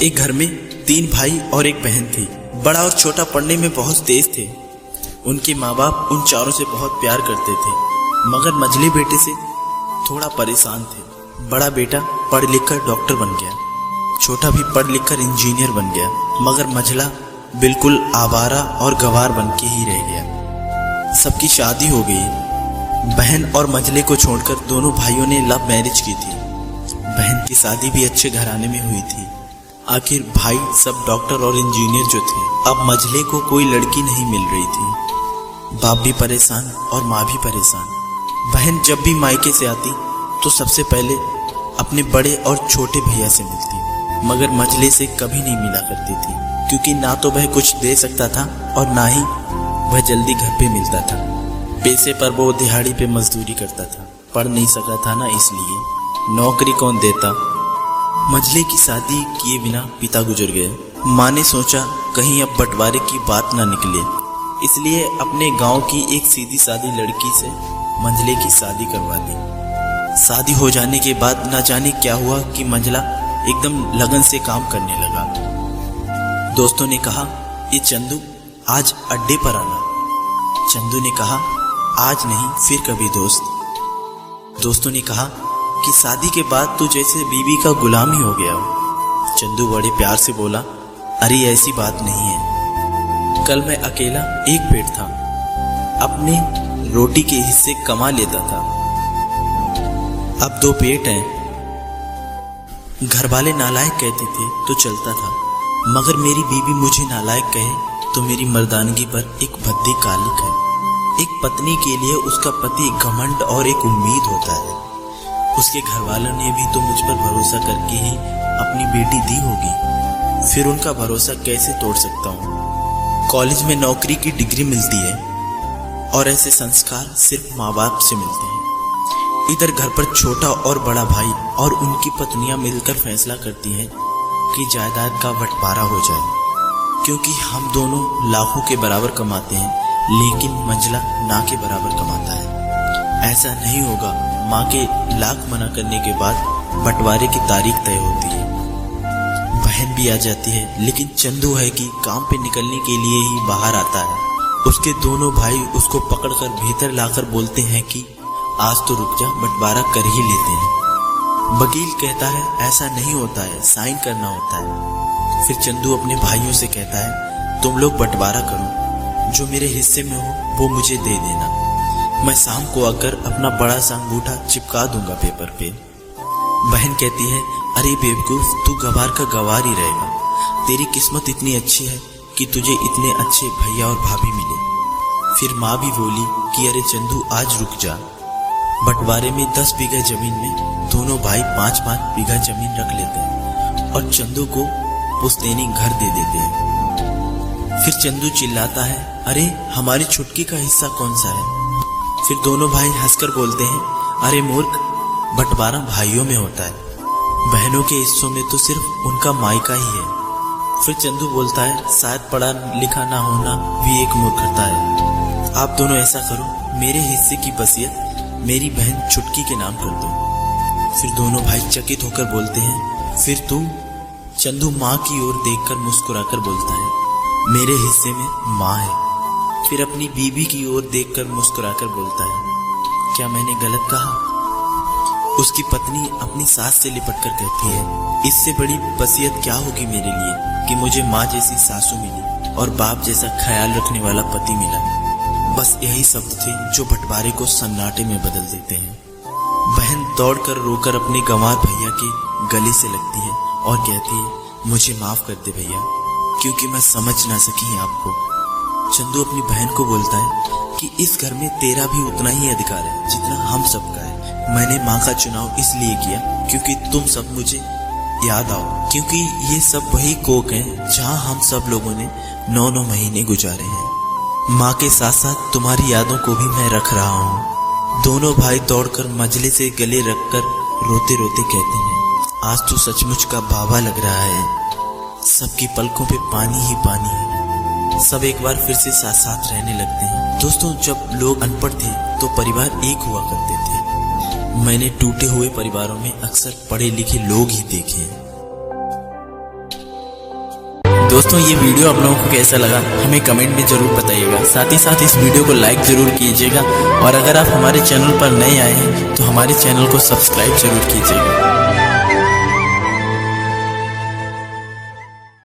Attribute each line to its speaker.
Speaker 1: एक घर में 3 भाई और एक बहन थी। बड़ा और छोटा पढ़ने में बहुत तेज थे। उनके माँ बाप उन चारों से बहुत प्यार करते थे, मगर मझले बेटे से थोड़ा परेशान थे। बड़ा बेटा पढ़ लिख कर डॉक्टर बन गया, छोटा भी पढ़ लिख कर इंजीनियर बन गया, मगर मझला बिल्कुल आवारा और गंवार बन के ही रह गया। सबकी शादी हो गई। बहन और मझले को छोड़कर दोनों भाइयों ने लव मैरिज की थी। बहन की शादी भी अच्छे घराने में हुई थी। आखिर भाई सब डॉक्टर और इंजीनियर जो थे, अब मझले को कोई लड़की नहीं मिल रही थी। बाप भी परेशान और माँ भी परेशान। बहन जब भी मायके से आती तो सबसे पहले अपने बड़े और छोटे भैया से मिलती, मगर मझले से कभी नहीं मिला करती थी, क्योंकि ना तो वह कुछ दे सकता था और ना ही वह जल्दी घर पे मिलता था। पैसे पर वो दिहाड़ी पे मजदूरी करता था, पढ़ नहीं सका था ना, इसलिए नौकरी कौन देता। मझले की शादी किए बिना पिता गुजर गए। माँ ने सोचा कहीं अब बंटवारे की बात ना निकले, इसलिए अपने गांव की एक सीधी सादी लड़की से मंझले की शादी करवा दी। शादी हो जाने के बाद न जाने क्या हुआ कि मंझला एकदम लगन से काम करने लगा। दोस्तों ने कहा, ये चंदू आज अड्डे पर आना। चंदू ने कहा, आज नहीं फिर कभी दोस्त। दोस्तों ने कहा कि शादी के बाद तू जैसे बीवी का गुलाम ही हो गया हो। चंदू बड़े प्यार से बोला, अरे ऐसी बात नहीं है, कल मैं अकेला एक पेट था, अपने रोटी के हिस्से कमा लेता था, अब 2 पेट हैं। घर वाले नालायक कहते थे तो चलता था, मगर मेरी बीवी मुझे नालायक कहे तो मेरी मर्दानगी पर एक भद्दी कालिक है। एक पत्नी के लिए उसका पति घमंड और एक उम्मीद होता है। उसके घर वालों ने भी तो मुझ पर भरोसा करके ही अपनी बेटी दी होगी, फिर उनका भरोसा कैसे तोड़ सकता हूँ। कॉलेज में नौकरी की डिग्री मिलती है और ऐसे संस्कार सिर्फ माँ बाप से मिलते हैं। इधर घर पर छोटा और बड़ा भाई और उनकी पत्नियां मिलकर फैसला करती हैं कि जायदाद का बंटवारा हो जाए, क्योंकि हम दोनों लाखों के बराबर कमाते हैं, लेकिन मंझला ना के बराबर कमाता है। ऐसा नहीं होगा। माँ के लाख मना करने के बाद बंटवारे की तारीख तय होती है। बहन भी आ जाती है, लेकिन चंदू है कि काम पे निकलने के लिए ही बाहर आता है। उसके दोनों भाई उसको पकड़कर भीतर लाकर बोलते हैं कि आज तो रुक जा, बंटवारा कर ही लेते हैं। वकील कहता है ऐसा नहीं होता है, साइन करना होता है। फिर चंदू अपने भाइयों से कहता है, तुम लोग बंटवारा करो, जो मेरे हिस्से में हो वो मुझे दे देना, मैं शाम को आकर अपना बड़ा सा अंगूठा चिपका दूंगा पेपर पे। बहन कहती है, अरे बेवकूफ, तू गवार का गवार ही रहेगा, तेरी किस्मत इतनी अच्छी है कि तुझे इतने अच्छे भैया और भाभी मिले। फिर माँ भी बोली कि अरे चंदू आज रुक जा। बंटवारे में 10 बीघा जमीन में दोनों भाई 5-5 बीघा जमीन रख लेते हैं और चंदू को पुश्तैनी घर दे देते हैं। फिर चंदू चिल्लाता है, अरे हमारी छुटकी का हिस्सा कौन सा है। फिर दोनों भाई हंसकर बोलते हैं, अरे मूर्ख, बंटवारा भाइयों में होता है, बहनों के हिस्सों में तो सिर्फ उनका मायका ही है। फिर चंदू बोलता है, शायद पढ़ा लिखा ना होना भी एक मूर्खता है। आप दोनों ऐसा करो, मेरे हिस्से की वसीयत मेरी बहन छुटकी के नाम कर दो। फिर दोनों भाई चकित होकर बोलते हैं, फिर तुम? चंदू माँ की ओर देखकर मुस्कुराकर बोलता है, मेरे हिस्से में माँ है। फिर अपनी बीवी की ओर देखकर मुस्कुराकर बोलता है, क्या मैंने गलत कहा? उसकी पत्नी अपनी सास से लिपटकर कहती है, इससे बड़ी वसीयत क्या होगी मेरे लिए कि मुझे माँ जैसी सासू मिली और बाप जैसा ख्याल रखने वाला पति मिला। बस यही शब्द थे जो बंटवारे को सन्नाटे में बदल देते हैं। बहन दौड़कर रोकर अपने गंवार भैया के गले से लगती है और कहती है, मुझे माफ कर दे भैया, क्योंकि मैं समझ ना सकी आपको। चंदू अपनी बहन को बोलता है कि इस घर में तेरा भी उतना ही अधिकार है जितना हम सबका है। मैंने माँ का चुनाव इसलिए किया क्योंकि तुम सब मुझे याद आओ, क्योंकि ये सब वही कोक हैं जहाँ हम सब लोगों ने 9-9 महीने गुजारे हैं। माँ के साथ साथ तुम्हारी यादों को भी मैं रख रहा हूँ। दोनों भाई दौड़कर मझले से गले रखकर रोते रोते कहते हैं, आज तो सचमुच का बाबा लग रहा है, सबकी पलकों पे पानी ही पानी है। सब एक बार फिर से साथ साथ रहने लगते हैं। दोस्तों, जब लोग अनपढ़ थे तो परिवार एक हुआ करते थे। मैंने टूटे हुए परिवारों में अक्सर पढ़े लिखे लोग ही देखे हैं। दोस्तों ये वीडियो आप लोगों को कैसा लगा हमें कमेंट में जरूर बताइएगा। साथ ही साथ इस वीडियो को लाइक जरूर कीजिएगा और अगर आप हमारे चैनल पर नए आए हैं तो हमारे चैनल को सब्सक्राइब जरूर कीजिएगा।